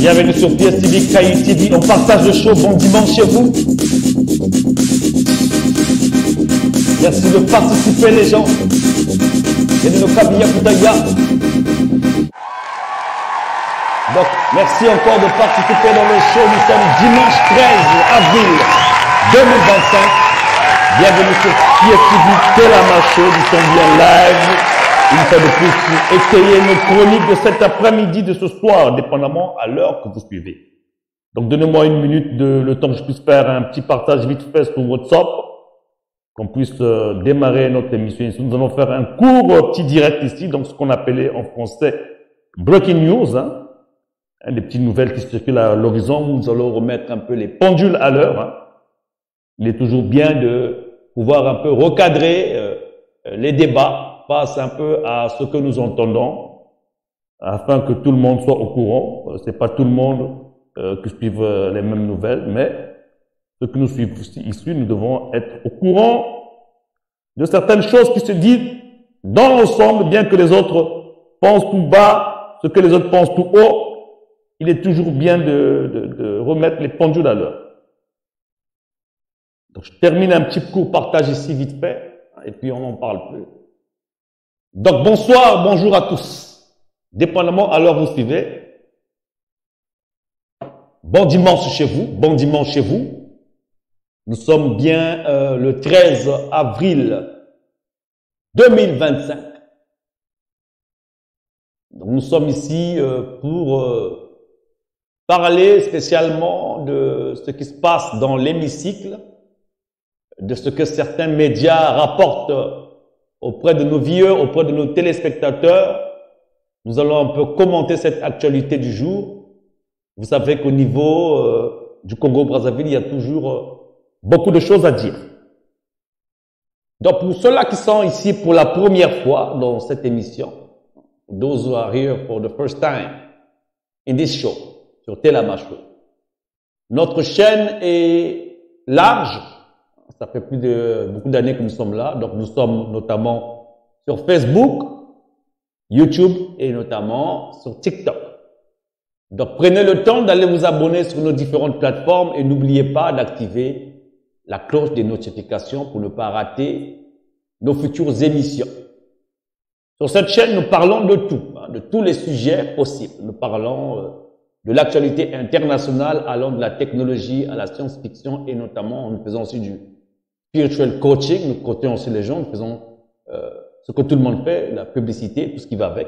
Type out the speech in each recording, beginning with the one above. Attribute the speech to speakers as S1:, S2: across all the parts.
S1: Bienvenue sur PSTV, KU TV, on partage le show, bon dimanche chez vous. Merci de participer les gens. Et de nos cabinets Koutaya. Donc, merci encore de participer dans le show. Nous sommes dimanche 13 avril 2025. Bienvenue sur PSTV, Telama Show. Nous sommes bien live. Une fois de plus, pour étayer nos chroniques de cet après-midi, de ce soir, dépendamment à l'heure que vous suivez. Donc, donnez-moi une minute le temps que je puisse faire un petit partage vite fait sur WhatsApp, qu'on puisse démarrer notre émission ici. Nous allons faire un court petit direct ici, donc ce qu'on appelait en français Breaking News, hein, des petites nouvelles qui circulent à l'horizon. Nous allons remettre un peu les pendules à l'heure. Hein. Il est toujours bien de pouvoir un peu recadrer les débats face un peu à ce que nous entendons, afin que tout le monde soit au courant. C'est pas tout le monde qui suive les mêmes nouvelles, mais ceux que nous suivons ici, nous devons être au courant de certaines choses qui se disent dans l'ensemble, bien que les autres pensent tout bas, ce que les autres pensent tout haut. Il est toujours bien de remettre les pendules à l'heure. Donc, je termine un petit court partage ici vite fait, et puis on n'en parle plus. Donc, bonsoir, bonjour à tous. Dépendamment à l'heure où vous suivez. Bon dimanche chez vous, bon dimanche chez vous. Nous sommes bien le 13 avril 2025. Donc, nous sommes ici pour parler spécialement de ce qui se passe dans l'hémicycle, de ce que certains médias rapportent auprès de nos vieux, auprès de nos téléspectateurs. Nous allons un peu commenter cette actualité du jour. Vous savez qu'au niveau du Congo-Brazzaville, il y a toujours beaucoup de choses à dire. Donc, pour ceux-là qui sont ici pour la première fois dans cette émission, those who are here for the first time in this show, sur Telama Show, notre chaîne est large. Ça fait beaucoup d'années que nous sommes là. Donc, nous sommes notamment sur Facebook, YouTube et notamment sur TikTok. Donc, prenez le temps d'aller vous abonner sur nos différentes plateformes et n'oubliez pas d'activer la cloche des notifications pour ne pas rater nos futures émissions. Sur cette chaîne, nous parlons de tout, hein, de tous les sujets possibles. Nous parlons de l'actualité internationale allant de la technologie à la science-fiction et notamment nous faisons aussi du spiritual coaching, nous coachons aussi les gens, nous faisons ce que tout le monde fait, la publicité, tout ce qui va avec.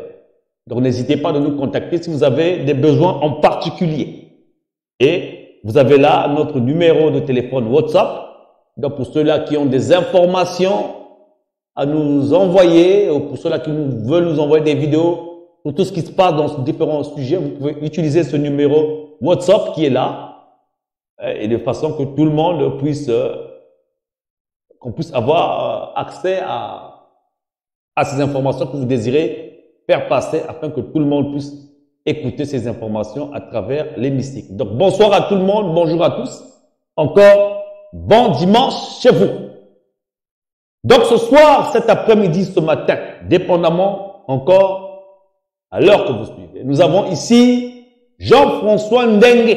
S1: Donc n'hésitez pas de nous contacter si vous avez des besoins en particulier. Et vous avez là notre numéro de téléphone WhatsApp. Donc pour ceux-là qui ont des informations à nous envoyer, ou pour ceux-là qui veulent nous envoyer des vidéos, pour tout ce qui se passe dans différents sujets, vous pouvez utiliser ce numéro WhatsApp qui est là, et de façon que tout le monde puisse qu'on puisse avoir accès à ces informations que vous désirez faire passer afin que tout le monde puisse écouter ces informations à travers l'hémicycle. Donc, bonsoir à tout le monde, bonjour à tous. Encore, bon dimanche chez vous. Donc, ce soir, cet après-midi, ce matin, dépendamment encore à l'heure que vous suivez, nous avons ici Jean-François Ndenge,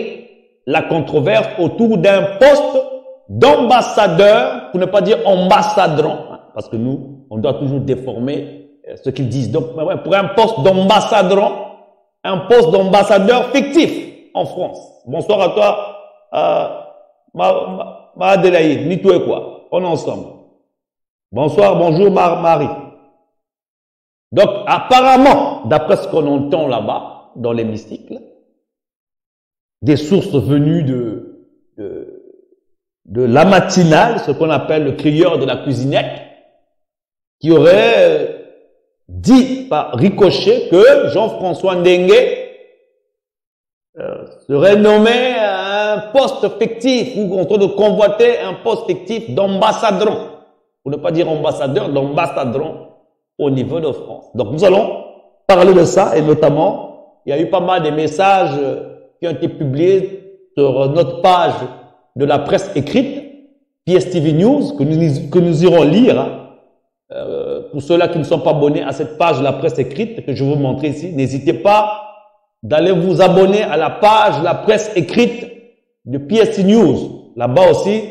S1: la controverse autour d'un poste d'ambassadeur, pour ne pas dire ambassadron, hein, parce que nous, on doit toujours déformer ce qu'ils disent. Donc, pour un poste d'ambassadron, un poste d'ambassadeur fictif en France. Bonsoir à toi, ma Adélaïde, ni toi et quoi, on est ensemble. Bonsoir, bonjour Marie. Donc, apparemment, d'après ce qu'on entend là-bas, dans l'hémicycle, des sources venues de la matinale, ce qu'on appelle le crieur de la cuisinette, qui aurait dit par ricochet que Jean-François Ndenge serait nommé à un poste fictif ou en train de convoiter un poste fictif d'ambassadron, pour ne pas dire ambassadeur, d'ambassadron au niveau de France. Donc nous allons parler de ça et notamment, il y a eu pas mal de messages qui ont été publiés sur notre page de la presse écrite, PSTV News, que nous irons lire. Pour ceux-là qui ne sont pas abonnés à cette page de la presse écrite que je vais vous montrer ici, n'hésitez pas d'aller vous abonner à la page de la presse écrite de PST News. Là-bas aussi,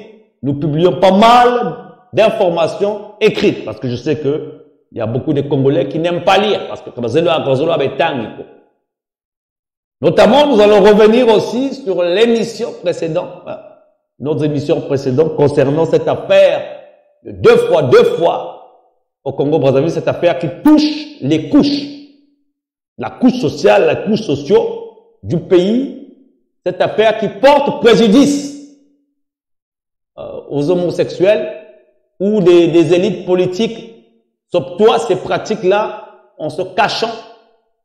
S1: nous publions pas mal d'informations écrites parce que je sais que il y a beaucoup de Congolais qui n'aiment pas lire parce que notamment, nous allons revenir aussi sur l'émission précédente, notre émission précédente concernant cette affaire de deux fois au Congo-Brazzaville, cette affaire qui touche les couches, la couche sociale, la couche socio du pays, cette affaire qui porte préjudice aux homosexuels où des élites politiques s'octroient ces pratiques-là en se cachant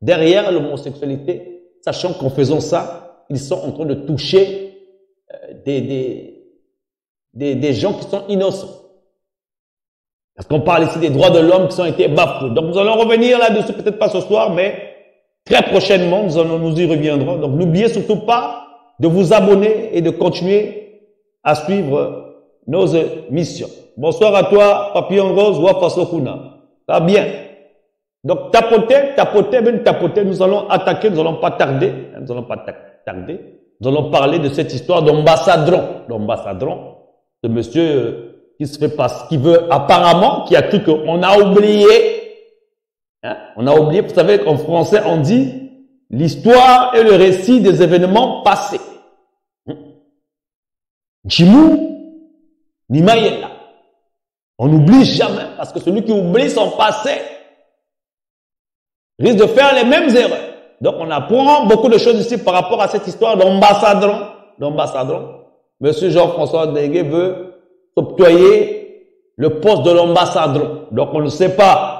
S1: derrière l'homosexualité, sachant qu'en faisant ça, ils sont en train de toucher des gens qui sont innocents. Parce qu'on parle ici des droits de l'homme qui ont été bafoués. Donc nous allons revenir là-dessus, peut-être pas ce soir, mais très prochainement, nous y reviendrons. Donc n'oubliez surtout pas de vous abonner et de continuer à suivre nos émissions. Bonsoir à toi, Papillon Rose, Wafaso Kuna. Ça va bien. Donc tapoter, nous allons attaquer, nous n'allons pas tarder. Nous allons parler de cette histoire d'ambassadron, de monsieur qui se fait passer, qui veut apparemment, qui a cru qu'on a oublié, on a oublié, vous savez qu'en français on dit l'histoire et le récit des événements passés. Jimou, Nimayela. On n'oublie jamais, parce que celui qui oublie son passé risque de faire les mêmes erreurs. Donc on apprend beaucoup de choses ici par rapport à cette histoire d'ambassadron. Monsieur Jean-François Ndenge veut s'octroyer le poste de l'ambassadron. Donc on ne sait pas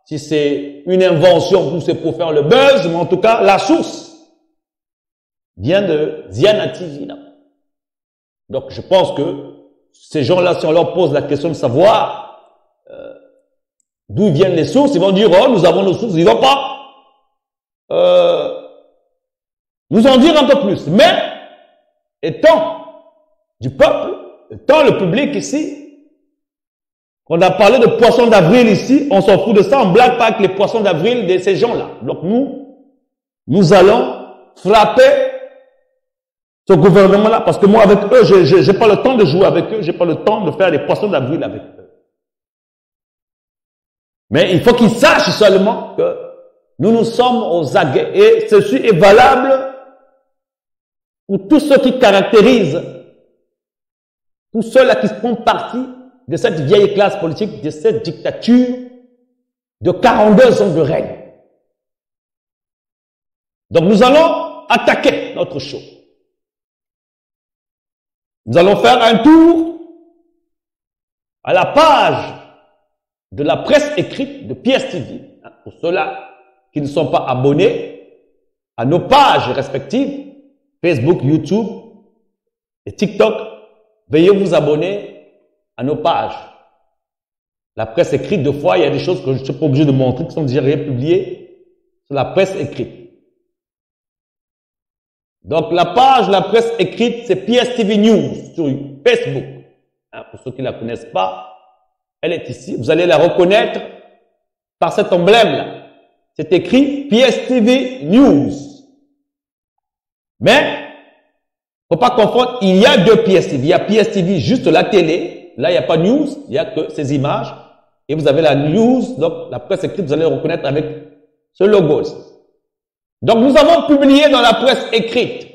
S1: si c'est une invention ou c'est pour faire le buzz, mais en tout cas la source vient de Ziana TV. Donc je pense que ces gens-là, si on leur pose la question de savoir d'où viennent les sources, ils vont dire oh nous avons nos sources, ils vont pas nous en dire un peu plus. Mais étant du peuple, étant le public ici, on a parlé de poissons d'avril ici, on s'en fout de ça, on blague pas avec les poissons d'avril de ces gens-là. Donc nous allons frapper ce gouvernement-là, parce que moi avec eux, j'ai pas le temps de jouer avec eux, j'ai pas le temps de faire des poissons d'avril avec eux. Mais il faut qu'ils sachent seulement que nous sommes aux aguets, et ceci est valable pour tous ceux qui caractérisent, tous ceux-là qui font partie de cette vieille classe politique, de cette dictature de 42 ans de règne. Donc nous allons attaquer notre show. Nous allons faire un tour à la page de la presse écrite de PSTV. Pour ceux-là qui ne sont pas abonnés à nos pages respectives, Facebook, YouTube et TikTok, veuillez vous abonner à nos pages. La presse écrite, deux fois, il y a des choses que je ne suis pas obligé de montrer qui sont déjà publiées sur la presse écrite. Donc la page de la presse écrite, c'est PSTV News sur Facebook. Pour ceux qui ne la connaissent pas, elle est ici. Vous allez la reconnaître par cet emblème-là. C'est écrit PSTV News. Mais, faut pas confondre, il y a deux PSTV. Il y a PSTV juste la télé. Là, il n'y a pas news, il n'y a que ces images. Et vous avez la news, donc la presse écrite, vous allez le reconnaître avec ce logo. Donc, nous avons publié dans la presse écrite,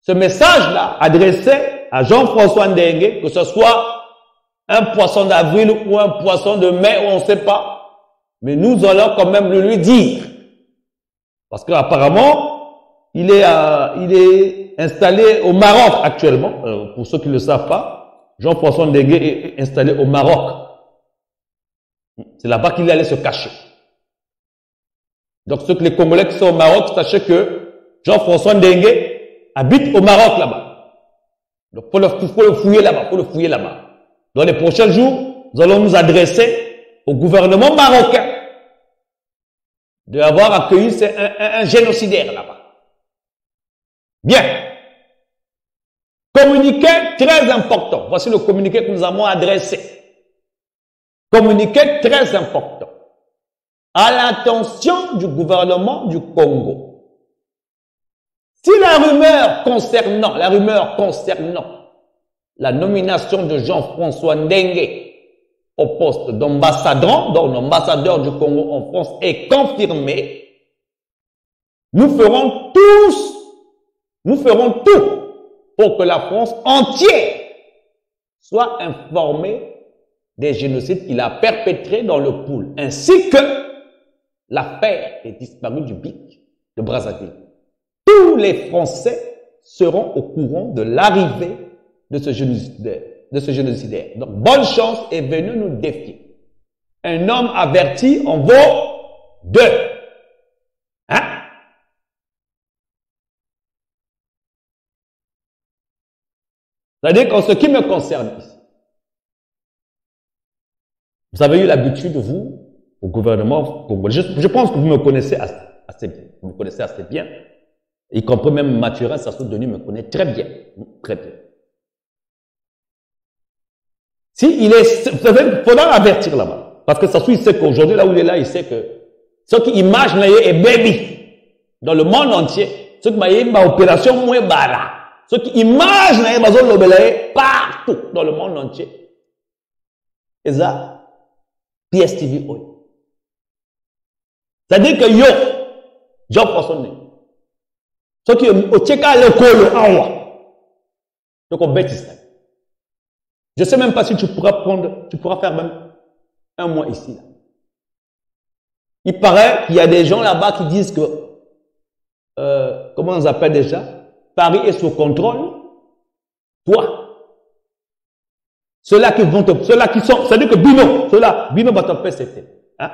S1: ce message-là adressé à Jean-François Ndenge, que ce soit un poisson d'avril ou un poisson de mai, on ne sait pas. Mais nous allons quand même le lui dire. Parce qu'apparemment, il est installé au Maroc actuellement. Pour ceux qui ne le savent pas, Jean-François Ndenge est installé au Maroc. C'est là-bas qu'il allait se cacher. Donc, ceux que les Congolais qui sont au Maroc, sachez que Jean-François Ndengue habite au Maroc là-bas. Donc, faut le fouiller là-bas, Dans les prochains jours, nous allons nous adresser au gouvernement marocain d'avoir accueilli un génocidaire là-bas. Bien. Communiqué très important. Voici le communiqué que nous avons adressé. Communiqué très important. À l'attention du gouvernement du Congo. Si la rumeur concernant la nomination de Jean-François Ndengue au poste d'ambassadeur, donc l'ambassadeur du Congo en France est confirmée, nous ferons tout pour que la France entière soit informée des génocides qu'il a perpétrés dans le Pool, ainsi que l'affaire des disparus du BIC de Brazzaville. Tous les Français seront au courant de l'arrivée de ce génocidaire. Donc, bonne chance est venu nous défier. Un homme averti en vaut deux. Hein? C'est-à-dire qu'en ce qui me concerne ici, vous avez eu l'habitude, vous, au gouvernement congolais, je pense que vous me connaissez assez bien. Vous me connaissez assez bien. Y compris même Mathurin Sassou Denis me connaît très bien. Très bien. Il faudra avertir là-bas. Parce que Sassou, il sait qu'aujourd'hui, là où il est là, il sait que ceux qui imaginent et baby dans le monde entier, ceux qui ont une opération moins bara, ceux qui imaginent et partout dans le monde entier, et ça, PSTV Oil. C'est-à-dire que yo, Jean-François Ndengue, ceux qui ont tcheka le colo en haut, donc on bêtise ça. Je ne sais même pas si tu pourras faire même un mois ici. Là. Il paraît qu'il y a des gens là-bas qui disent que, comment on appelle déjà, Paris est sous contrôle. Toi, ceux-là qui sont, c'est-à-dire que Bino va te PCT. Hein?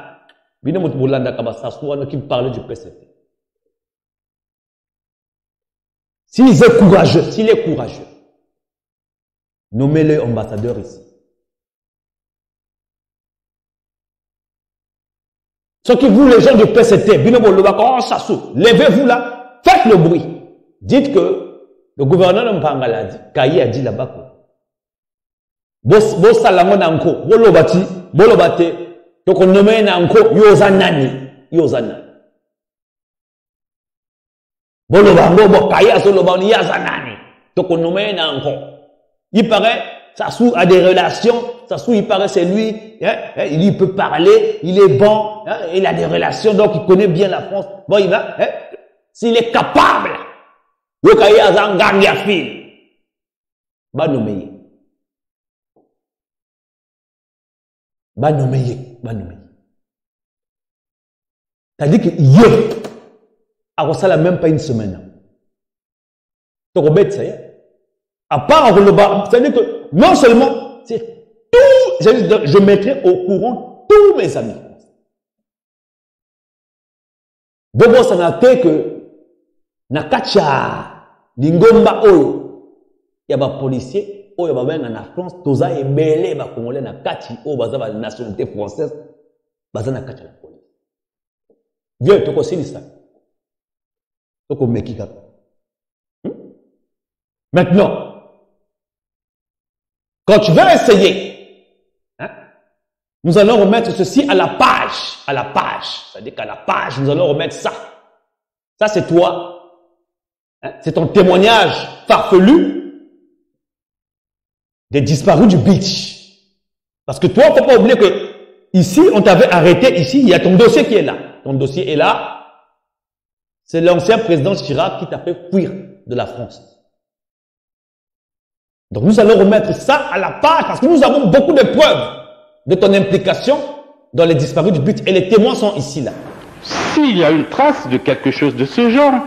S1: Bino Moutboulanda Kabasasouane qui me parlait du PCT. S'il est courageux, nommez-le ambassadeur ici. Ceux qui vous, les gens du PCT, levez-vous là, faites le bruit. Dites que le gouverneur de Mpanga l'a dit, Kayi a dit là-bas que Bosalango Nanko, Bolobate, donc on nomme Nanko, Yozanani. Bolobango, Kayi a solobani, Yazanani. Donc on nomme Nanko. Il paraît, Sassou a des relations, Sassou il paraît c'est lui, il peut parler, il est bon, il a des relations, donc il connaît bien la France. Bon, il va, s'il est capable, Yokayi Azang Yafil, va nommer. C'est-à-dire que hier, à ça même pas une semaine. Donc, on bête ça y est. À part le bas, c'est-à-dire que non seulement, c'est tout, je mettrai au courant tous mes amis. Bobo ça n'a fait que Nakacha, Lingomba Oyo, il y a des policiers, il y a des en France, Toza et Belé, les Congolais, Nakachi, il y a la nationalité française, il y a Nakacha la police. Viens, tu connais ça. Tu connais Mekika. Maintenant, quand tu vas essayer, nous allons remettre ceci à la page. C'est-à-dire qu'à la page, nous allons remettre ça. Ça, c'est toi. C'est ton témoignage farfelu des disparus du beach. Parce que toi, il ne faut pas oublier que ici, on t'avait arrêté, ici, il y a ton dossier qui est là. Ton dossier est là. C'est l'ancien président Chirac qui t'a fait fuir de la France. Donc nous allons remettre ça à la page parce que nous avons beaucoup de preuves de ton implication dans les disparus du but et les témoins sont ici là.
S2: S'il y a une trace de quelque chose de ce genre,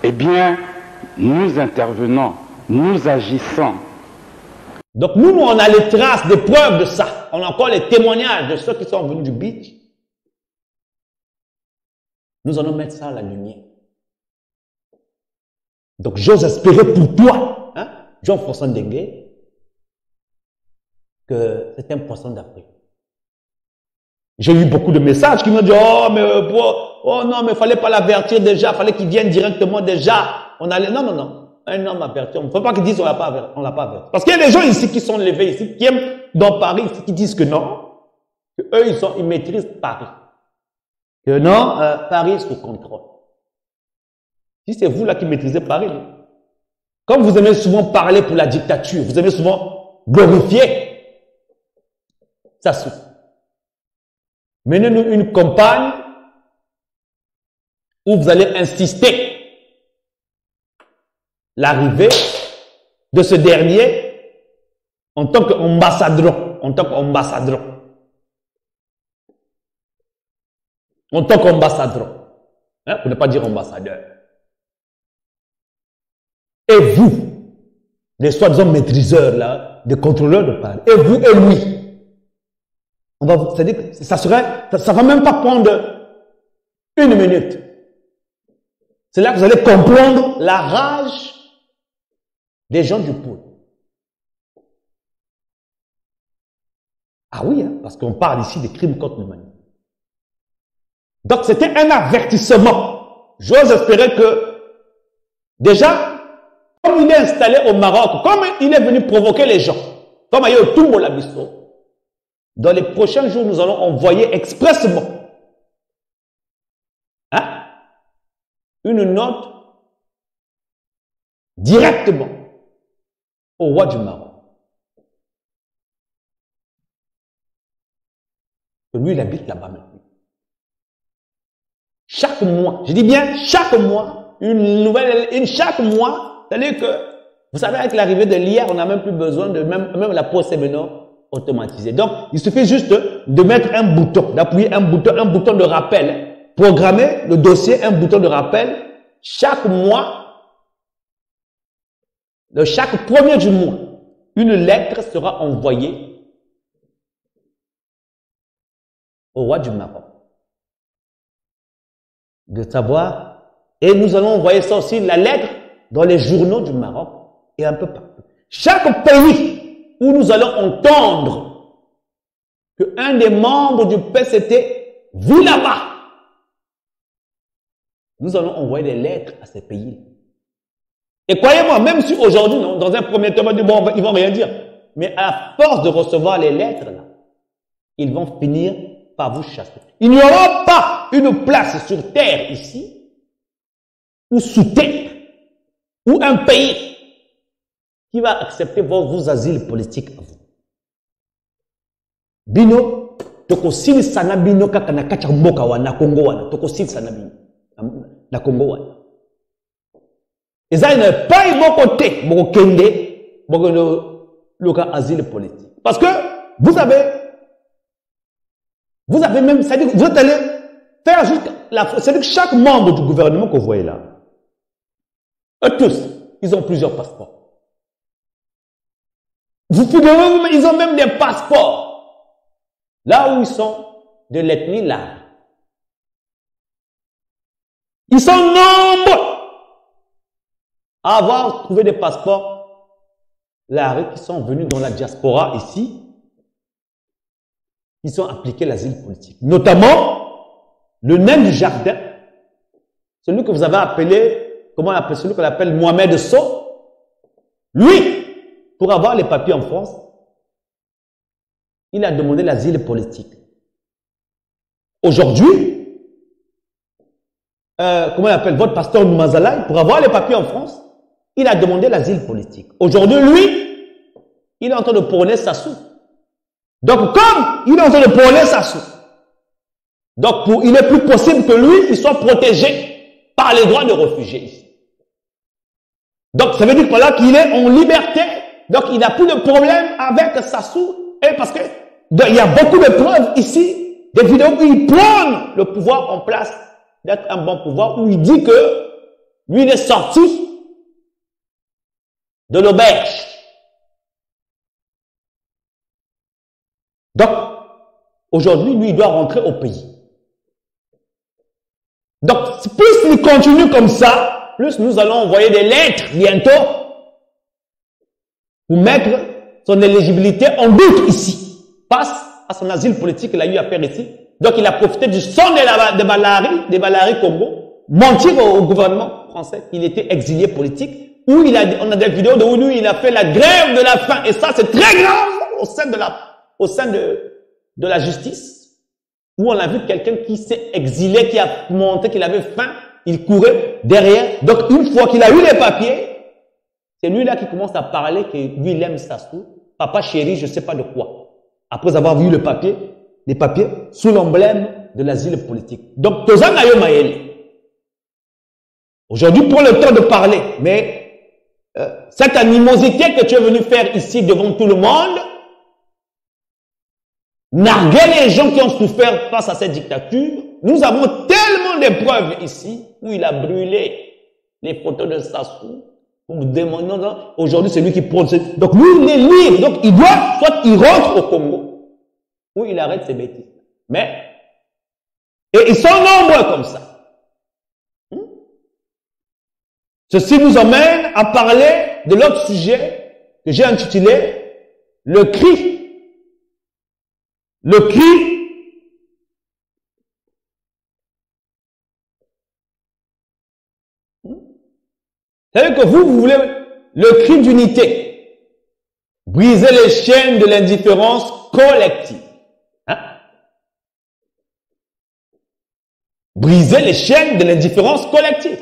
S2: eh bien, nous intervenons, nous agissons.
S1: Donc nous, on a les traces, des preuves de ça. on a encore les témoignages de ceux qui sont venus du beach. Nous allons mettre ça à la lumière. Donc, j'ose espérer pour toi, hein, Jean-François Ndengue, que c'est un poisson d'Afrique. J'ai eu beaucoup de messages qui m'ont dit, oh, mais, oh non, mais fallait pas l'avertir déjà, fallait qu'il vienne directement déjà. On allait, non, non, non. Un homme averti. Il ne faut pas qu'ils disent on l'a pas averti. Parce qu'il y a des gens ici qui sont levés ici, qui aiment dans Paris, qui disent que non, que eux, ils maîtrisent Paris. Que non, Paris est sous contrôle. Si c'est vous là qui maîtrisez Paris, comme vous aimez souvent parler pour la dictature, vous aimez souvent glorifier, ça souffre. Menez-nous une campagne où vous allez insister l'arrivée de ce dernier en tant qu'ambassadeur, en tant qu'ambassadeur, hein, pour ne pas dire ambassadeur. Et vous, les soi-disant maîtriseurs là, des contrôleurs de Paris, et vous et lui, on va, c'est-à-dire que ça va même pas prendre une minute. C'est là que vous allez comprendre la rage des gens du pôle. Ah oui, hein, parce qu'on parle ici des crimes contre l'humanité. Donc c'était un avertissement. J'ose espérer que, déjà, comme il est installé au Maroc, comme il est venu provoquer les gens, comme ailleurs tout le monde l'a vu, dans les prochains jours, nous allons envoyer expressément, hein, une note directement au roi du Maroc. Que lui, il habite là-bas maintenant. Chaque mois, je dis bien chaque mois, chaque mois, c'est-à-dire que, vous savez, avec l'arrivée de l'IA, on n'a même plus besoin de même la pause séminaire automatisée. Donc, il suffit juste de mettre un bouton, d'appuyer un bouton de rappel, programmer le dossier, un bouton de rappel, chaque mois, de chaque premier du mois, une lettre sera envoyée au roi du Maroc. De savoir, et nous allons envoyer ça aussi, la lettre, dans les journaux du Maroc et un peu partout. Chaque pays où nous allons entendre qu'un des membres du PCT vit là-bas, nous allons envoyer des lettres à ces pays. Et croyez-moi, même si aujourd'hui, dans un premier temps, bon, ils vont rien dire, mais à force de recevoir les lettres, là, ils vont finir par vous chasser. Il n'y aura pas une place sur terre ici, ou sous terre, ou un pays qui va accepter vos asiles politiques à vous. Bino, toko sili sana bino kaka na kacha mboka wana Kongo wana, toko sili sana bino na Kongo wana. Et ça, il n'y a pas eu mon côté, mon kende, le cas asile politique. Parce que vous avez même, c'est-à-dire que vous êtes allé faire juste c'est-à-dire que chaque membre du gouvernement que vous voyez là, eux tous, ils ont plusieurs passeports. Vous pouvez, ils ont même des passeports. Là où ils sont de l'ethnie là. Ils sont nombreux à avoir trouvé des passeports là qui sont venus dans la diaspora ici. Ils ont appliqué l'asile politique. Notamment, le nain du jardin, celui que vous avez appelé, comment on appelle, celui qu'on appelle Mohamed Sow, lui, pour avoir les papiers en France, il a demandé l'asile politique. Aujourd'hui, comment on appelle, votre pasteur Noumazalaï, pour avoir les papiers en France, il a demandé l'asile politique. Aujourd'hui, lui, il est en train de prôner Sassou. Donc, comme il est en train de prôner Sassou, donc il est plus possible que lui, il soit protégé par les droits de réfugiés ici. Donc, ça veut dire que là qu'il est en liberté, donc il n'a plus de problème avec Sassou, et parce que il y a beaucoup de preuves ici, des vidéos où il prône le pouvoir en place, d'être un bon pouvoir, où il dit que lui, il est sorti de l'auberge. Donc, Aujourd'hui, lui, il doit rentrer au pays. Donc, plus il continue comme ça, plus nous allons envoyer des lettres bientôt pour mettre son éligibilité en doute ici. Passe à son asile politique qu'il a eu à faire ici. Donc, il a profité du son des Balari Congo, mentir au gouvernement français qu'il était exilé politique, où on a des vidéos de où lui, il a fait la grève de la faim. Et ça, c'est très grave au sein de la justice, où on a vu quelqu'un qui s'est exilé, qui a montré qu'il avait faim, il courait derrière. Donc, une fois qu'il a eu les papiers, c'est lui-là qui commence à parler que lui, il aime Sassou. Papa chéri, je ne sais pas de quoi. Après avoir vu les papiers sous l'emblème de l'asile politique. Donc, Tozan Ayo Mayele. Aujourd'hui, prends le temps de parler, mais cette animosité que tu es venu faire ici devant tout le monde, narguer les gens qui ont souffert face à cette dictature, nous avons tellement de preuves ici où il a brûlé les photos de Sassou. Aujourd'hui, c'est lui qui prône. Donc, lui, il est libre. Donc, il doit, soit il rentre au Congo, ou il arrête ses bêtises. Mais, et ils sont nombreux comme ça. Ceci nous amène à parler de l'autre sujet que j'ai intitulé le cri. Le cri c'est-à-dire que vous voulez le cri d'unité. Briser les chaînes de l'indifférence collective. Briser les chaînes de l'indifférence collective.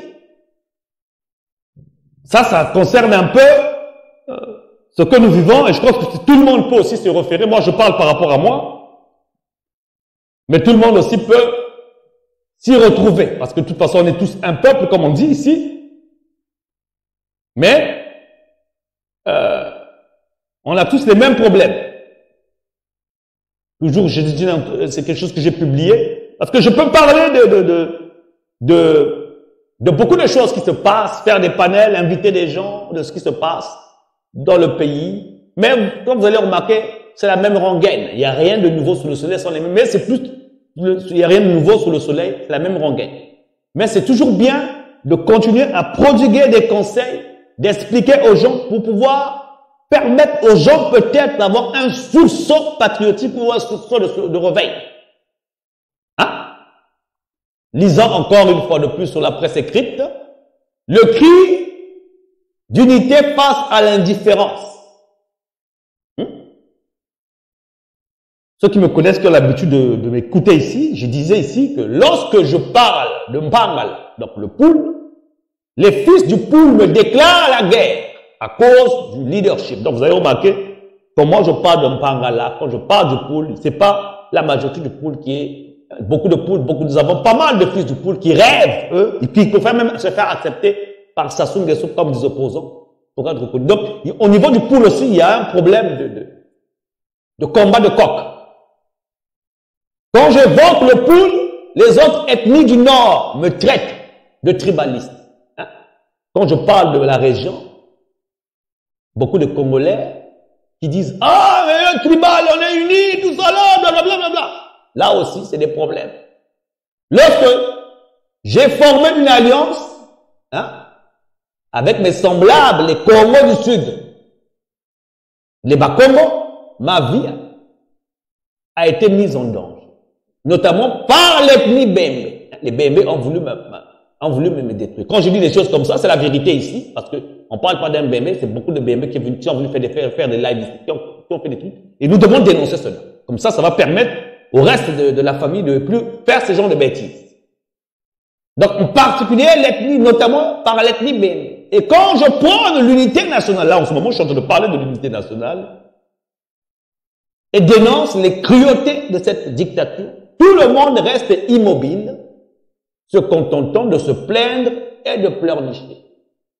S1: Ça concerne un peu ce que nous vivons, et je pense que tout le monde peut aussi se référer. Moi, je parle par rapport à moi, mais tout le monde aussi peut s'y retrouver, parce que de toute façon, on est tous un peuple, comme on dit ici, mais on a tous les mêmes problèmes. Toujours, c'est quelque chose que j'ai publié, parce que je peux parler de beaucoup de choses qui se passent, faire des panels, inviter des gens de ce qui se passe dans le pays. Mais comme vous allez remarquer, c'est la même rengaine. Il n'y a rien de nouveau sous le soleil, mais c'est plus, il n'y a rien de nouveau sous le soleil, c'est la même rengaine. Mais c'est toujours bien de continuer à prodiguer des conseils, d'expliquer aux gens pour pouvoir permettre aux gens peut-être d'avoir un sursaut patriotique ou un sursaut de réveil. Lisant encore une fois de plus sur la presse écrite, le cri d'unité face à l'indifférence. Ceux qui me connaissent, qui ont l'habitude de m'écouter ici, je disais ici que lorsque je parle de Mpangal, donc le Poul, les fils du Poul me déclarent la guerre à cause du leadership. Donc vous avez remarqué, quand moi je parle de Mpangala, quand je parle du Poul, c'est pas la majorité du Poul qui est beaucoup de poules, nous avons pas mal de fils du poule qui rêvent, eux, et qui peuvent même se faire accepter par Sassou Nguesso comme des opposants pour être reconnus. Donc, au niveau du poule aussi, il y a un problème de combat de coq. Quand j'évoque le poule, les autres ethnies du Nord me traitent de tribaliste. Quand je parle de la région, beaucoup de Congolais qui disent « Ah, mais un tribal, on est unis, tout ça là, blablabla, blablabla. » Là aussi, c'est des problèmes. Lorsque j'ai formé une alliance avec mes semblables, les Congos du Sud, les Bakongo, ma vie a été mise en danger. Notamment par l'ethnie Bembe. Les Bembe ont voulu me détruire. Quand je dis des choses comme ça, c'est la vérité ici, parce qu'on ne parle pas d'un Bembe, c'est beaucoup de Bembe qui ont voulu faire des lives ici, qui ont fait des trucs. Et nous devons dénoncer cela. Comme ça va permettre au reste de la famille de ne plus faire ce genre de bêtises. Donc, en particulier, l'ethnie, notamment par l'ethnie Bembe. Et quand je prends l'unité nationale, là, en ce moment, je suis en train de parler de l'unité nationale, et dénonce les cruautés de cette dictature, tout le monde reste immobile, se contentant de se plaindre et de pleurnicher.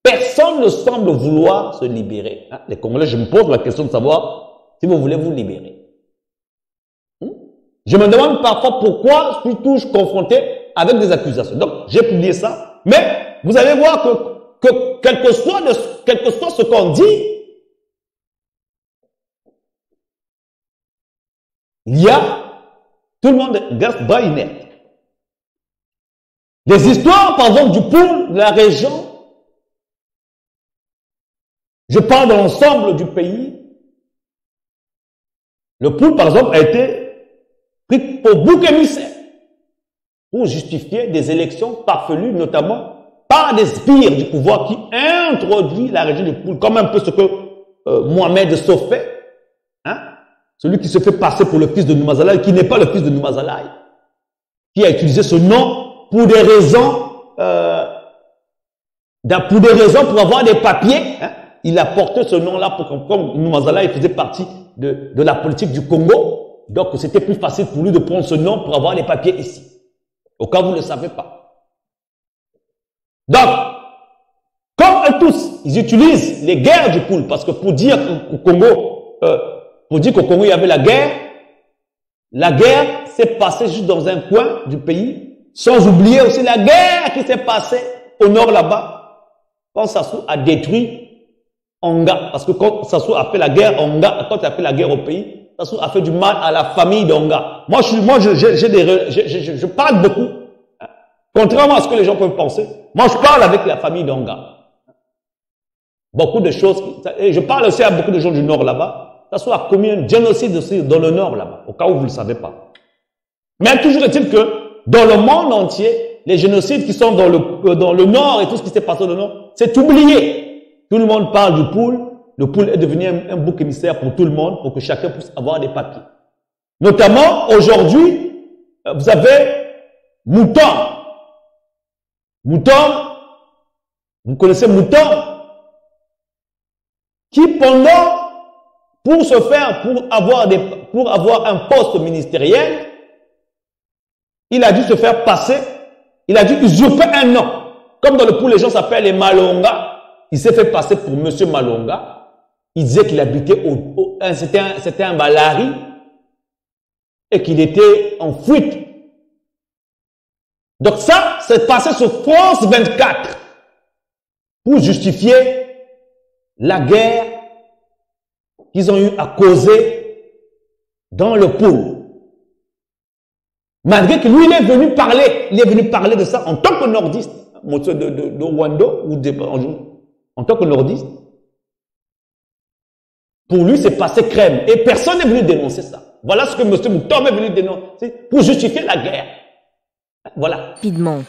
S1: Personne ne semble vouloir se libérer. Les Congolais, je me pose la question de savoir si vous voulez vous libérer. Je me demande parfois pourquoi suis-je confronté avec des accusations. Donc, j'ai publié ça. Mais, vous allez voir que quel que soit ce qu'on dit, il y a Tout le monde reste bras inerte. Les histoires, par exemple, du poule de la région, je parle de l'ensemble du pays. Le poule, par exemple, a été pris pour bouc émissaire pour justifier des élections parvenues, notamment par des sbires du pouvoir qui introduit la région du poule, comme un peu ce que Mohamed Sow fait, hein? Celui qui se fait passer pour le fils de Noumazalaï, qui n'est pas le fils de Noumazalaï, qui a utilisé ce nom pour des raisons, pour avoir des papiers, hein? Il a porté ce nom-là pour comme Noumazalaï faisait partie de la politique du Congo, donc c'était plus facile pour lui de prendre ce nom pour avoir les papiers ici. Au cas où vous ne le savez pas. Donc, comme eux tous, ils utilisent les guerres du poule, parce que pour dire qu'au Congo, il y avait la guerre s'est passée juste dans un coin du pays, sans oublier aussi la guerre qui s'est passée au nord là-bas, quand Sassou a détruit Onga, parce que quand Sassou a fait la guerre Onga, quand il a fait la guerre au pays, Sassou a fait du mal à la famille d'Onga. Je parle beaucoup. Contrairement à ce que les gens peuvent penser, moi je parle avec la famille d'Onga. Beaucoup de choses, et je parle aussi à beaucoup de gens du nord là-bas. Sassou a commis un génocide aussi dans le nord là-bas, au cas où vous ne le savez pas. Mais toujours est-il que dans le monde entier, les génocides qui sont dans le nord et tout ce qui s'est passé dans le nord, c'est oublié. Tout le monde parle du poule. Le poule est devenu un bouc émissaire pour tout le monde, pour que chacun puisse avoir des papiers. Notamment, aujourd'hui, vous avez Mouton. Mouton, vous connaissez Mouton, qui pour avoir un poste ministériel, il a dû se faire passer, il a dû usurper un nom. Comme dans le poule, les gens s'appellent les Malonga. Il s'est fait passer pour Monsieur Malonga. Il disait qu'il habitait c'était un Balari et qu'il était en fuite. Donc ça, c'est passé sur France 24 pour justifier la guerre qu'ils ont eu à causer dans le poule. Malgré que lui, il est venu parler de ça en tant que nordiste, de Rwanda ou en tant que nordiste. Pour lui, c'est passé crème. Et personne n'est venu dénoncer ça. Voilà ce que M. Mouton est venu dénoncer pour justifier la guerre. Voilà.
S3: Rapidement.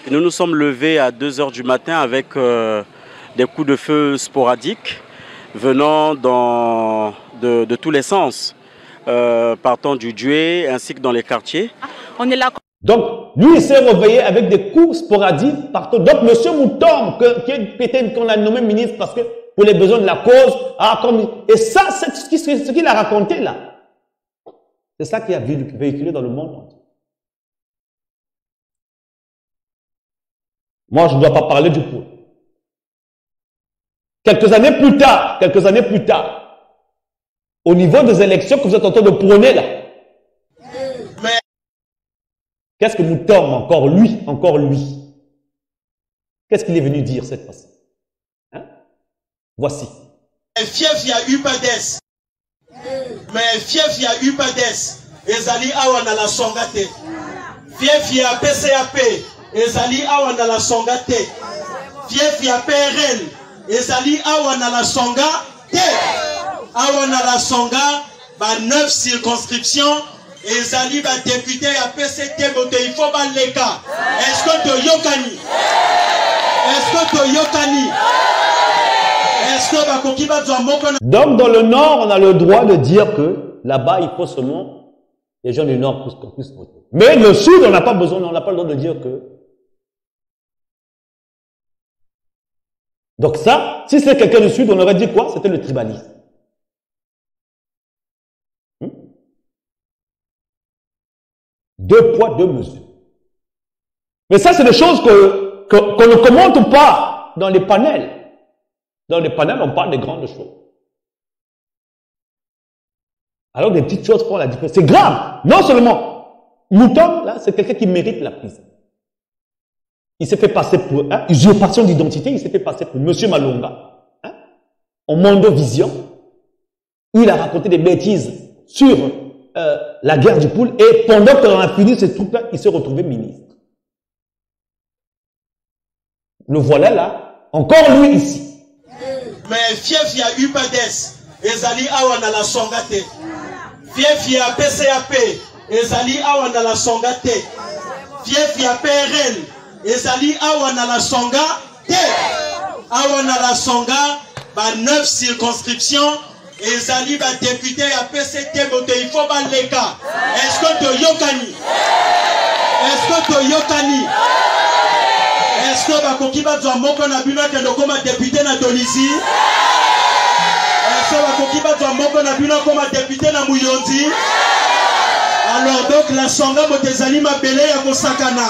S4: Nous nous sommes levés à 2 h du matin avec des coups de feu sporadiques venant de tous les sens, partant du Djoué ainsi que dans les quartiers.
S3: On est là.
S1: Donc, lui, il s'est réveillé avec des coups sporadiques partout. Donc, M. Mouton, qu'on a nommé ministre parce que pour les besoins de la cause, et ça, c'est ce qu'il a raconté là. C'est ça qui a véhiculé dans le monde entier. Moi, je ne dois pas parler du poule. Quelques années plus tard, au niveau des élections que vous êtes en train de prôner là, qu'est-ce que Mouton, encore lui, qu'est-ce qu'il est venu dire cette fois-ci? Hein? Voici.
S5: Fief ya UPADES. Mais fief ya UPADES. Ezali awa na la songate. Fief ya PCAP. Ezali awa na la songate. Fief ya PRL. Ezali awa na la songate. Awa na la songa. Ba 9 circonscriptions. Ezali ba député ya PCT moto il faut ba leka. Est-ce que to yokani?
S1: Donc, dans le Nord, on a le droit de dire que là-bas, il faut seulement les gens du Nord puissent voter. Mais le Sud, on n'a pas besoin, on n'a pas le droit de dire que. Donc ça, si c'est quelqu'un du Sud, on aurait dit quoi? C'était le tribalisme. Deux poids, deux mesures. Mais ça, c'est des choses qu'on ne commente pas dans les panels. Dans les panels, on parle des grandes choses. Alors des petites choses font la différence. C'est grave. Non seulement, Mouton, là, c'est quelqu'un qui mérite la prison. Il s'est fait passer pour usurpation d'identité, il s'est fait passer pour Monsieur Malonga, en Mondovision, où il a raconté des bêtises sur la guerre du poule, et pendant qu'on a fini ce truc-là, il s'est retrouvé ministre. Le voilà là, encore lui ici.
S5: Mais fief ya UPADES, ezali awa na la songate. Fief ya PCAP, ezali awa na la songate. Fief ya PRL, ezali awa na la songate. Awa na la songa, ba 9 circonscriptions, ezali ba député ya PCT, bote il faut ba leka. Est-ce que to yokani? Est-ce que to yokani? Est-ce que bakoki bazwa moko na bino ke ndokoma député na Tunisie? Est-ce que bakoki bazwa moko na bino koma député na Muyonzi? Alors donc la songa motezali mabele ya kosakana.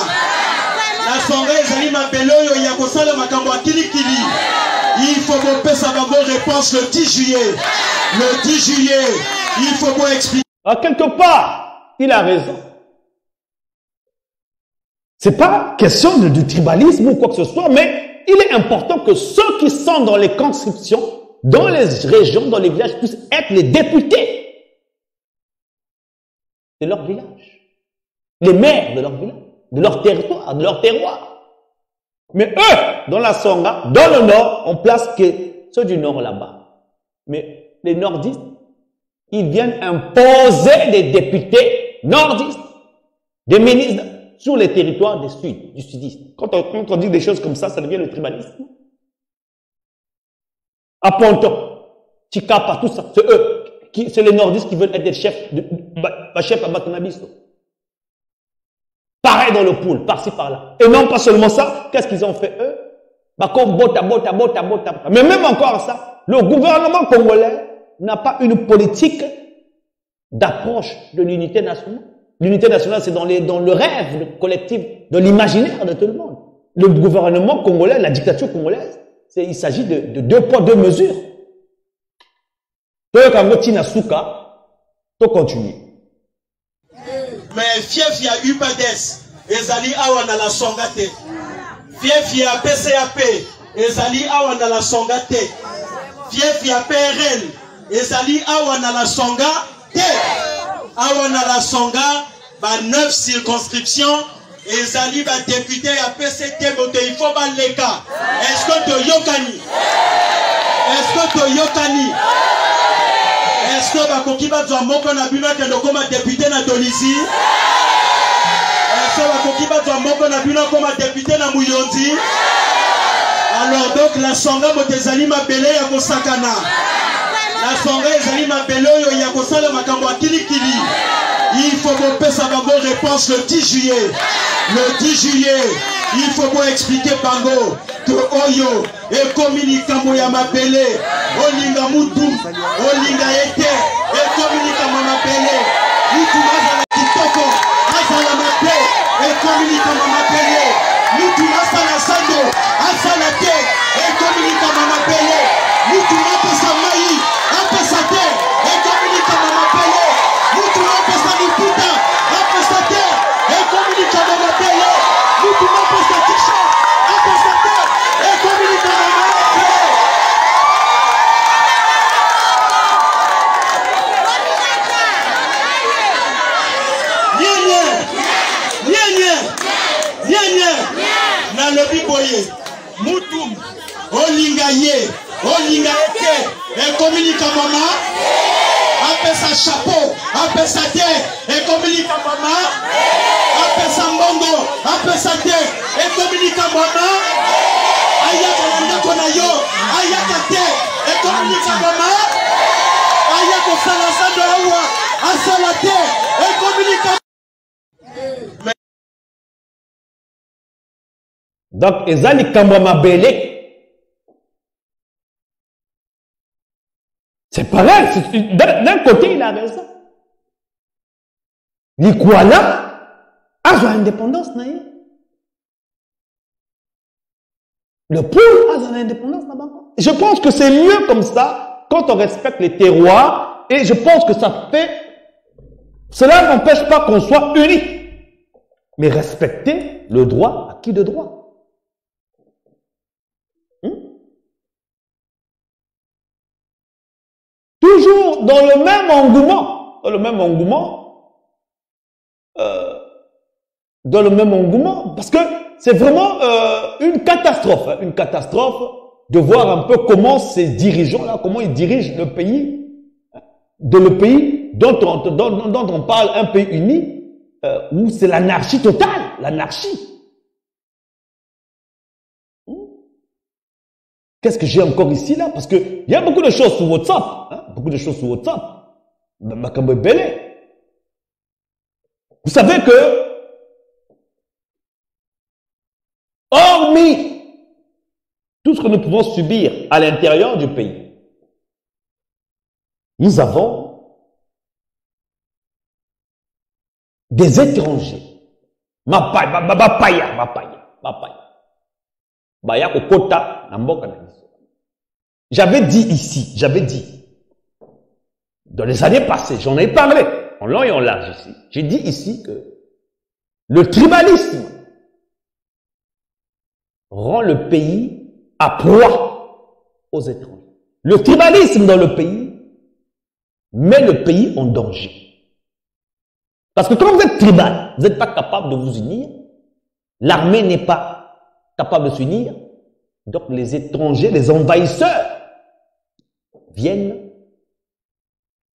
S5: La songa ezali mabele oyo ya kosala makambo akilikili. Il faut que ça va bonne réponse le 10 juillet. Le 10 juillet, il faut qu'on explique.
S1: À quelque part, il a raison. C'est pas question du tribalisme ou quoi que ce soit, mais il est important que ceux qui sont dans les conscriptions, dans les régions, dans les villages, puissent être les députés de leur village, les maires de leur village, de leur territoire, de leur terroir. Mais eux, dans la Songa, dans le nord, on place que ceux du nord là-bas. Mais les nordistes, ils viennent imposer des députés nordistes, des ministres, sur les territoires du sudiste. Quand on dit des choses comme ça devient le tribalisme. À Ponto, Chikapa, tout ça, c'est eux, c'est les nordistes qui veulent être des chefs, chefs à Batanabiso. Pareil dans le pool, par-ci, par-là. Et non pas seulement ça, qu'est-ce qu'ils ont fait eux? Mais même encore ça, le gouvernement congolais n'a pas une politique d'approche de l'unité nationale. L'unité nationale, c'est dans le rêve collectif, dans l'imaginaire de tout le monde. Le gouvernement congolais, la dictature congolaise, il s'agit de 2 poids, 2 mesures. Donc, quand on continue.
S5: Mais fief ya UPADES, ezali awa na la songate. Fief ya PCAP, ezali awa na la songate. Fief ya PRL, ezali awa na la songate. Awa na la songa, ba 9 circonscriptions, ezali ba député ya PCT, bote il faut ba leka. Est-ce que to yokani? Est-ce que to yokani? Est-ce que bakoki bazwa moko na bino ke ndokoma député na Tunisie? Est-ce que bakoki bazwa moko na bino koma député na Muyonzi? Alors donc la songa bote ezali mabele ya kosakana. La songa ezali mabele oyo ya kosala makambo akilikili. Il faut que ça va bonne réponse le 10 juillet. Le 10 juillet, il faut qu'on expliquer Bango que Oyo et communique ya mabele. Olinga mutu, olinga ete, et communique mabele. Mutu mazala kitoko, azala mabe, et communique mabele. Mutu mazala sando, azala te, et communique mabele. Mutu mazala maï, apesa te, et communique mabele. Mutu mazala liputa, apesa te, et communique mabele. Mutu mazala t-shirt, apesa te, et communique mabele. Na lobi boye mutum olinga ye olinga ete e communique mama apesa chapeau apesa te e communique mama apesa mbongo apesa te e communique mama ayaka ndako na yo ayaka te e communique mama ayako sala sando awa asala te e communique.
S1: Donc, ezali kambwa mabele. C'est pareil. D'un côté, il a raison. L'Ikuala a l'indépendance. Le pôle a l'indépendance. Je pense que c'est mieux comme ça quand on respecte les terroirs. Et je pense que ça fait... Cela n'empêche pas qu'on soit unis. Mais respecter le droit à qui de droit. Toujours dans le même engouement. dans le même engouement, parce que c'est vraiment une catastrophe de voir un peu comment ces dirigeants-là, comment ils dirigent le pays, dont on parle, un pays uni, où c'est l'anarchie totale, l'anarchie. Qu'est-ce que j'ai encore ici, là? Parce que il y a beaucoup de choses sur WhatsApp, beaucoup de choses sur WhatsApp. Vous savez que, hormis tout ce que nous pouvons subir à l'intérieur du pays, nous avons des étrangers. J'avais dit, dans les années passées, j'en ai parlé, en long et en large ici. J'ai dit ici que le tribalisme rend le pays à proie aux étrangers. Le tribalisme dans le pays met le pays en danger. Parce que quand vous êtes tribal, vous n'êtes pas capable de vous unir, l'armée n'est pas capable de s'unir, donc les étrangers, les envahisseurs viennent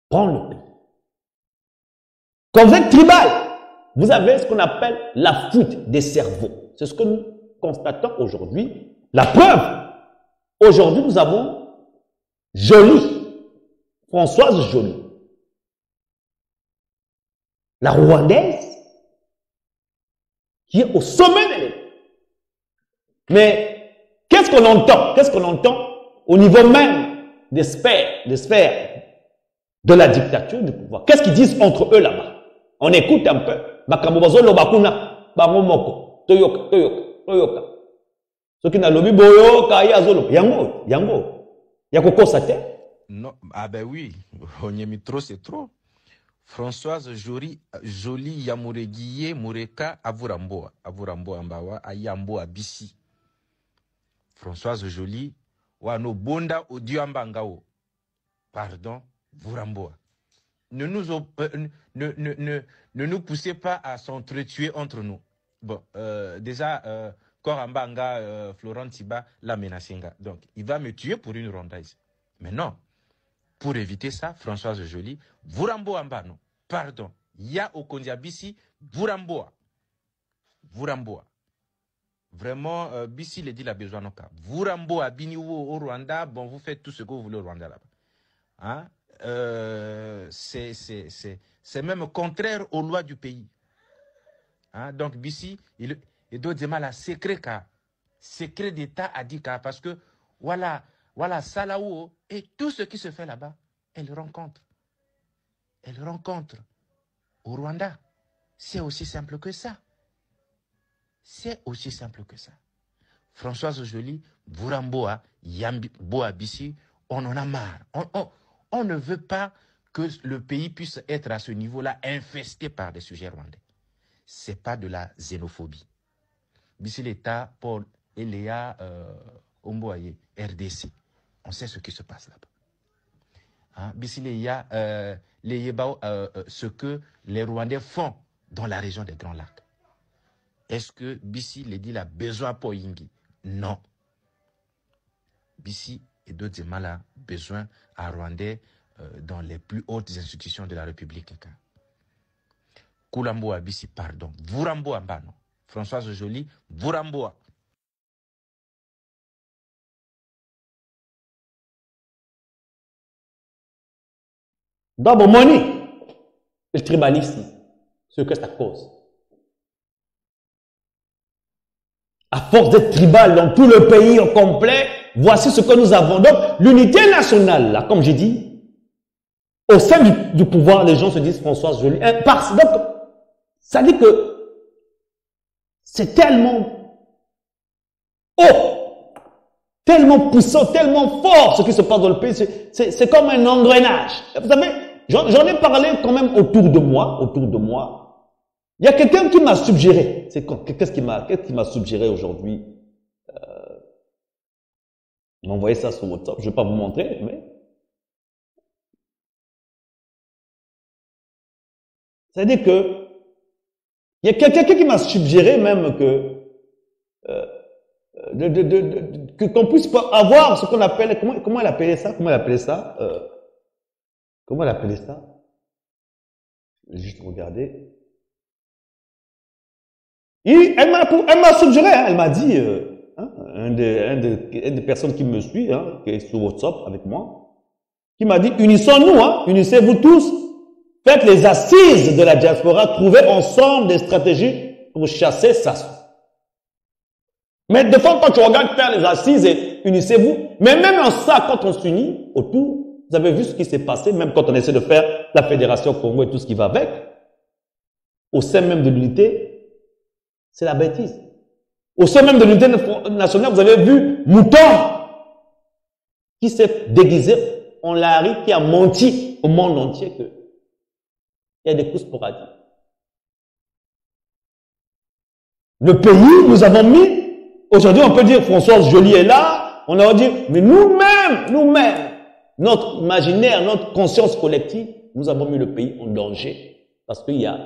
S1: prendre le pays. Quand vous êtes tribal, vous avez ce qu'on appelle la fuite des cerveaux. C'est ce que nous constatons aujourd'hui. La preuve, aujourd'hui nous avons Françoise Joly, la Rwandaise, qui est au sommet de l'État. Mais qu'est-ce qu'on entend? Qu'est-ce qu'on entend au niveau même des sphères de la dictature du pouvoir? Qu'est-ce qu'ils disent entre eux là-bas? On écoute un peu. Makambobazo bakuna, bangomoko, toyoka. Ce qui n'a lobi boyo, kaya zolo, yango. Yako sate?
S3: Non, ah ben oui, Onyemi trop c'est trop. Françoise Joly Yamuregiye Mureka Avuramboa Ambawa Ayamboa Bisi. Françoise Joly Wano Bonda Odiambangao. Pardon, Vuramboa. Ne nous poussez pas à s'entretuer entre nous. Bon, déjà, Korambanga, Florent Tiba, la menacinga. Donc, il va me tuer pour une rondaise. Mais non. Pour éviter ça, Françoise Joly, Vuramboa Ambano. Pardon. Ya Okondiabisi, Vuramboa. Vraiment, Bissi le dit la besoin non cas. Vuramboa, Biniwo au Rwanda, bon, vous faites tout ce que vous voulez au Rwanda là-bas. Hein? C'est même contraire aux lois du pays. Hein? Donc, Bissi, il doit dire mal à secret d'État a dit parce que, voilà, Salaou et tout ce qui se fait là-bas, elle rencontre au Rwanda. C'est aussi simple que ça. Françoise Joly, Vuramboa, Yamboa Bissi, on en a marre. On ne veut pas que le pays puisse être à ce niveau-là infesté par des sujets rwandais. C'est pas de la xénophobie. Bissi l'État, Paul et Léa Omboaye, RDC. On sait ce qui se passe là-bas. Hein? Bissi Léa, ce que les Rwandais font dans la région des Grands Lacs. Est-ce que Bissi les dit la besoin pour Yingi? Non. Bissi et d'autres malades besoin à Rwandais dans les plus hautes institutions de la République. Koulamboa Bissi, pardon. Vuramboa Mbano. Françoise Joly, Vuramboa.
S1: Dans mon money, le tribalisme, ce que ça cause. À force d'être tribal dans tout le pays au complet, voici ce que nous avons. Donc, l'unité nationale, là, comme j'ai dit, au sein du pouvoir, les gens se disent Françoise Joly. Donc, ça dit que c'est tellement haut, tellement puissant, tellement fort ce qui se passe dans le pays. C'est comme un engrenage. Vous savez, j'en ai parlé quand même autour de moi. Il y a quelqu'un qui m'a suggéré. Qu'est-ce qui m'a suggéré aujourd'hui? Il m'a envoyé ça sur WhatsApp. Je ne vais pas vous montrer, mais C'est-à-dire que il y a quelqu'un qui m'a suggéré même que qu'on puisse avoir ce qu'on appelle, comment elle appelait ça? Comment elle appelait ça? Je vais juste regarder. Elle m'a suggéré, hein, elle m'a dit, une des personnes qui me suit, hein, qui est sur WhatsApp avec moi, qui m'a dit, unissons-nous, hein, unissez-vous tous, faites les assises de la diaspora, trouvez ensemble des stratégies pour chasser ça. Mais de fois, quand tu regardes faire les assises et unissez-vous, mais même en ça, quand on s'unit autour, vous avez vu ce qui s'est passé, même quand on essaie de faire la Fédération Congo et tout ce qui va avec, au sein même de l'unité, c'est la bêtise. Au sein même de l'unité nationale, vous avez vu Mouton qui s'est déguisé en Larry, qui a menti au monde entier qu'il y a des coups sporadiques. Le pays, nous avons mis, aujourd'hui on peut dire Françoise Joly est là, on a dit, mais nous-mêmes, notre imaginaire, notre conscience collective, nous avons mis le pays en danger. Parce qu'il y a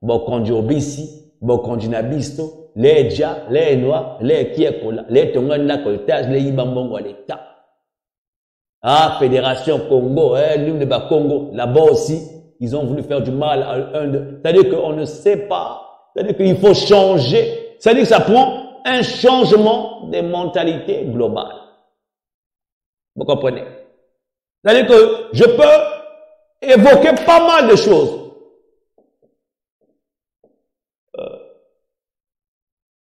S1: Bokondi Obisi, Bokondi Nabisto, les Dja, les Noirs, les Kiekola, les Tongana Koltage, les Ibambongo à l'État. Ah, Fédération Congo, l'hymne de Congo, là-bas aussi, ils ont voulu faire du mal à un de. C'est-à-dire qu'on ne sait pas. C'est-à-dire qu'il faut changer. C'est-à-dire que ça prend un changement des mentalités globales. Vous comprenez? C'est-à-dire que je peux évoquer pas mal de choses.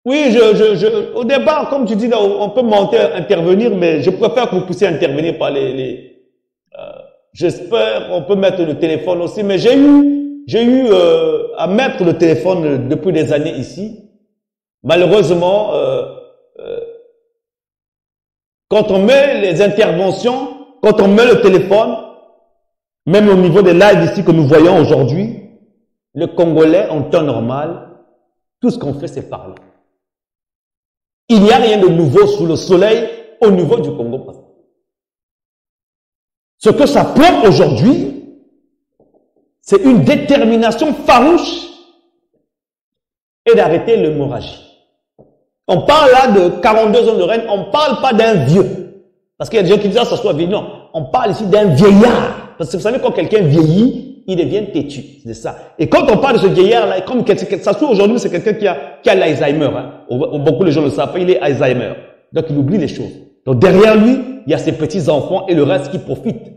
S1: Oui, au départ, comme tu dis, on peut monter, intervenir, mais je préfère que vous puissiez intervenir par j'espère, on peut mettre le téléphone aussi, mais j'ai eu à mettre le téléphone depuis des années ici. Malheureusement, quand on met les interventions, quand on met le téléphone, même au niveau des lives ici que nous voyons aujourd'hui, le Congolais, en temps normal, tout ce qu'on fait, c'est parler. Il n'y a rien de nouveau sous le soleil au niveau du Congo. Ce que ça prend aujourd'hui, c'est une détermination farouche et d'arrêter l'hémorragie. On parle là de 42 ans de règne, on ne parle pas d'un vieux. Parce qu'il y a des gens qui disent, ah, ça soit vieux. Non, on parle ici d'un vieillard. Parce que vous savez, quand quelqu'un vieillit, il devient têtu. C'est ça. Et quand on parle de ce vieillard-là, comme ça se trouve aujourd'hui, c'est quelqu'un qui a l'Alzheimer. Hein. Beaucoup de gens le savent, il est Alzheimer. Donc il oublie les choses. Donc derrière lui, il y a ses petits-enfants et le reste qui profitent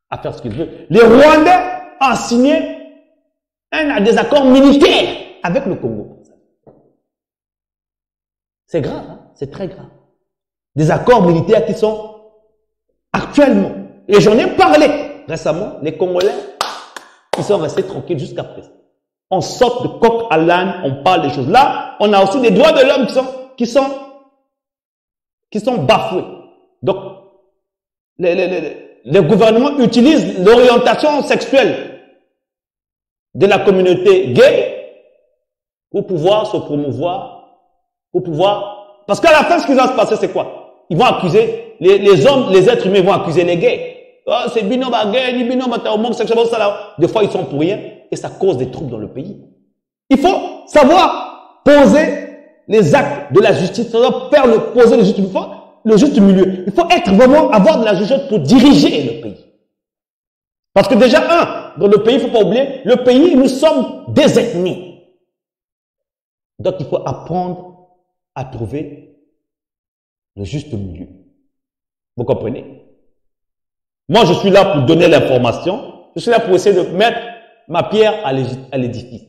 S1: à faire ce qu'il veut. Les Rwandais ont signé un désaccord militaire avec le Congo. C'est grave, hein? C'est très grave. Des accords militaires qui sont actuellement, et j'en ai parlé récemment, les Congolais, ils sont restés tranquilles jusqu'à présent. On sort de coq à l'âne, on parle des choses. Là, on a aussi des droits de l'homme qui sont bafoués. Donc, les gouvernements utilisent l'orientation sexuelle de la communauté gay pour pouvoir se promouvoir, pour pouvoir... Parce qu'à la fin, ce qui va se passer, c'est quoi? Ils vont accuser, les hommes, les êtres humains vont accuser les gays. Oh, c'est binoma gay, ni binoma homosexuel, ça là. Des fois, ils sont pour rien et ça cause des troubles dans le pays. Il faut savoir poser les actes de la justice, savoir poser le juste milieu. Il faut être vraiment, avoir de la justice pour diriger le pays. Parce que déjà, dans le pays, il ne faut pas oublier, le pays, nous sommes des ethnies. Donc, il faut apprendre à trouver le juste milieu. Vous comprenez? Moi, je suis là pour donner l'information. Je suis là pour essayer de mettre ma pierre à l'édifice.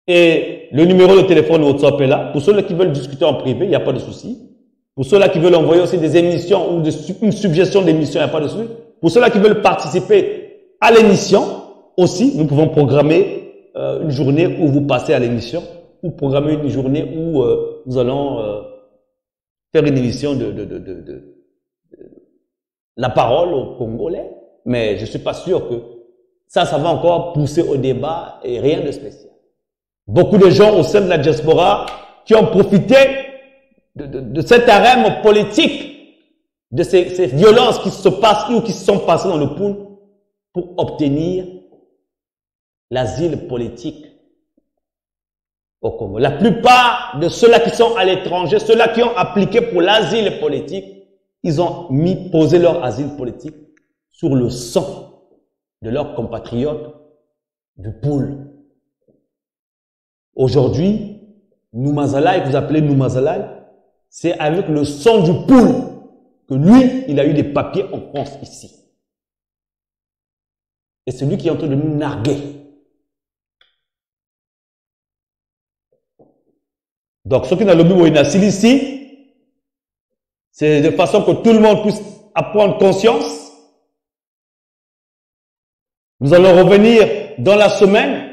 S1: Et le numéro de téléphone WhatsApp est là. Pour ceux qui veulent discuter en privé, il n'y a pas de souci. Pour ceux-là qui veulent envoyer aussi des émissions ou une suggestion d'émission, il n'y a pas de souci. Pour ceux-là qui veulent participer à l'émission, aussi, nous pouvons programmer une journée où vous passez à l'émission, ou programmer une journée où nous allons faire une émission de la parole aux Congolais. Mais je ne suis pas sûr que ça va encore pousser au débat et rien de spécial. Beaucoup de gens au sein de la diaspora qui ont profité de cet arène politique, de ces violences qui se passent ou qui se sont passées dans le pool pour obtenir l'asile politique au Congo. La plupart de ceux-là qui sont à l'étranger, ceux-là qui ont appliqué pour l'asile politique, ils ont posé leur asile politique sur le sang de leurs compatriotes du Poul. Aujourd'hui, Noumazalaï, vous appelez Noumazalaï, c'est avec le sang du Poul que lui, il a eu des papiers en France ici. Et c'est lui qui est en train de nous narguer. Donc, ce qui n'a le but ici, c'est de façon que tout le monde puisse apprendre conscience. Nous allons revenir dans la semaine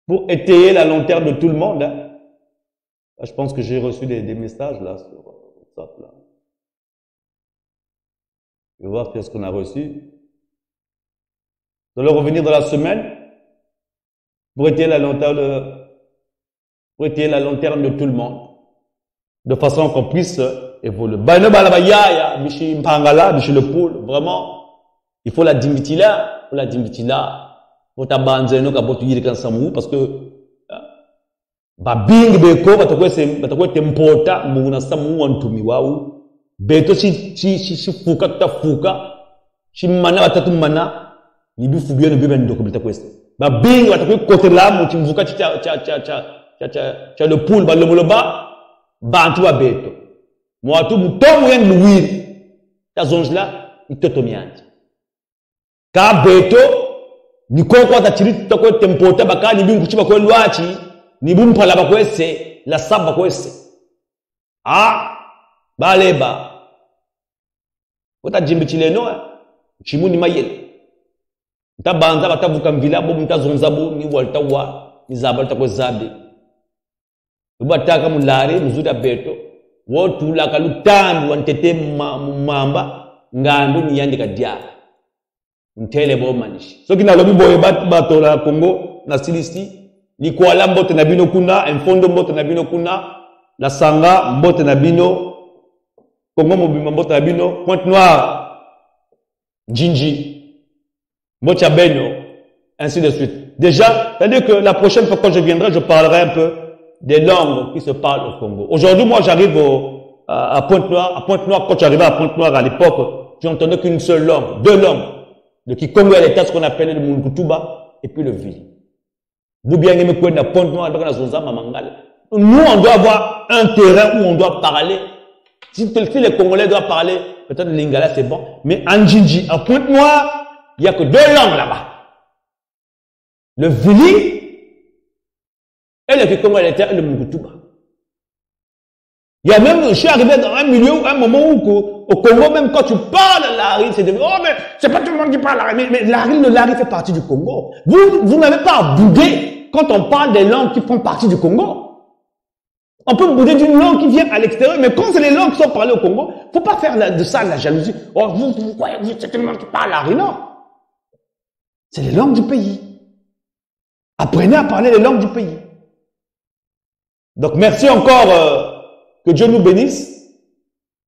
S1: pour étayer la lanterne de tout le monde. Hein. Je pense que j'ai reçu des messages là sur WhatsApp. Là. Je vais voir qu'est-ce qu'on a reçu. Nous allons revenir dans la semaine pour étayer la lanterne de tout le monde. De façon qu'on puisse évoluer. Vraiment, il faut la dignité là. Pour la dignité là. Pour ta banzeno kabotu yiri kansamu parce que babing beko batakwe tempota muna samu wantumi wau beto si fuka tafuka si mana batatu mana ni bifu bien ne beben ndoko bitakwe babing batakwe kote la muti mvuka cha le pool ba le moloba bantu ba beto mwatu mutomu yen luwiri ta zonjla itotomianti ka beto ni koko atachiri toko tempota bakani bingu chiba kwa lwachi ni bumpala bakwese la saba kwese baleba ota jimbi chileno chimuni mayele ntabanza batavuka mvila bo mtazonza bo ni walta wa ni zabal takwe zabe ubataka mulare muzuda beto wotu la kalutambi wantete mamba ngandu ni yandika dia ntele bo manishi so kina lobi boye bato la Congo na silisi ni kwala mbote na bino kuna enfondo mbote na bino kuna la sanga mbote na bino Congo mobima mbote na bino Pointe Noire Jinji Mocha Beno ainsi de suite. Déjà, c'est-à-dire que la prochaine fois quand je viendrai, je parlerai un peu des langues qui se parlent au Congo. Aujourd'hui, moi j'arrive à Pointe Noire. À Pointe Noire, quand j'arrivais à Pointe Noire à l'époque, j'entendais qu'une seule langue, deux langues. Le Kikongo et l'État, ce qu'on appelait le Munkutuba, et puis le Vili. Vous bien aimez quoi, Pointe Noire, nous, on doit avoir un terrain où on doit parler. Si les Congolais doivent parler, peut-être le Lingala, c'est bon. Mais en Djinji, à Pointe Noire, il n'y a que deux langues là-bas. Le Vili et le Kikongo et l'État et le Munkutuba. Il y a même, je suis arrivé dans un milieu, un moment où, au Congo, même quand tu parles l'Ari, c'est devenu, oh, mais c'est pas tout le monde qui parle l'Ari, mais l'Ari fait partie du Congo. Vous n'avez pas à bouder quand on parle des langues qui font partie du Congo. On peut bouder d'une langue qui vient à l'extérieur, mais quand c'est les langues qui sont parlées au Congo, faut pas faire de ça la jalousie. Oh, vous croyez, c'est tout le monde qui parle l'Ari, non. C'est les langues du pays. Apprenez à parler les langues du pays. Donc, merci encore, que Dieu nous bénisse.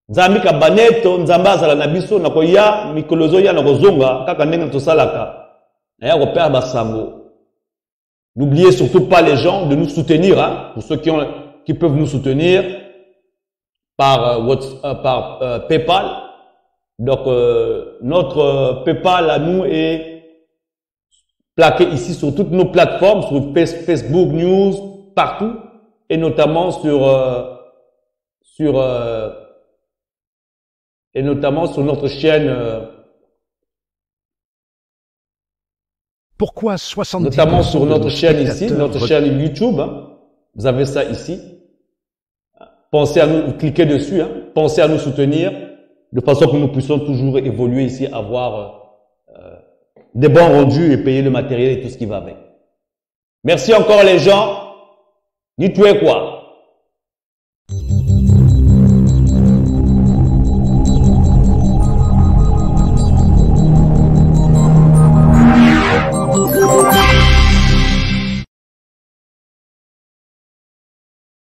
S1: Nzambi ka baneto, nzamba azala na biso na koya mikolozo ya na kozonga kaka ndenge tosalaka. Na ya kopère basango. N'oubliez surtout pas les gens de nous soutenir, hein, pour ceux qui peuvent nous soutenir par PayPal. Donc notre PayPal à nous est plaqué ici sur toutes nos plateformes, sur Facebook News, partout, et notamment sur notre chaîne.
S6: Pourquoi 70%
S1: notamment sur notre chaîne ici, notre chaîne YouTube. Hein. Vous avez ça ici. Pensez à nous, cliquez dessus. Hein. Pensez à nous soutenir de façon que nous puissions toujours évoluer ici, avoir des bons rendus et payer le matériel et tout ce qui va avec. Merci encore les gens. Dites-vous quoi?